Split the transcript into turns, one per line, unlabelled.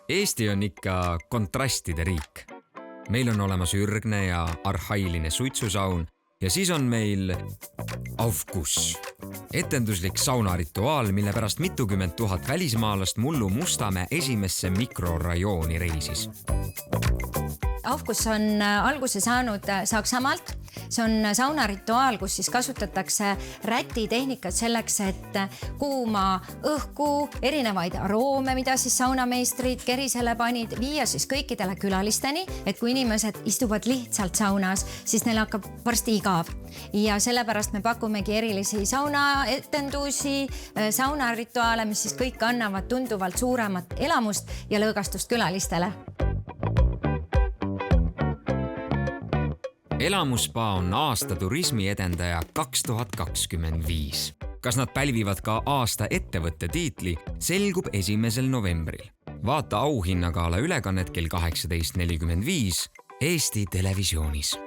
Eesti on ikka kontrastide riik. Meil on olemas ürgne ja arhailine suitsusaun ja siis on meil Aufguss. Etenduslik saunarituaal, mille pärast mitukümmend tuhat välismaalast mullu Mustamäe esimesse mikrorajooni reisis.
Aufguss on alguse saanud Saksamaalt. See on saunarituaal, kus siis kasutatakse rätitehnikat selleks, et kuuma õhku, erinevaid aroome, mida siis saunameistrid kerisele panid, viia siis kõikidele külalisteni, et kui inimesed istuvad lihtsalt saunas, siis neil hakkab varsti igav. Ja sellepärast me pakumegi erilisi saunaetendusi, saunarituaale, mis siis kõik annavad tunduvalt suuremat elamust ja lõõgastust külalistele.
Elamuspa on aasta turismiedendaja 2025. Kas nad pälvivad ka aasta ettevõtte tiitli, selgub 1. novembril. Vaata auhinnagala ülekannet kell 18.45 Eesti Televisioonis.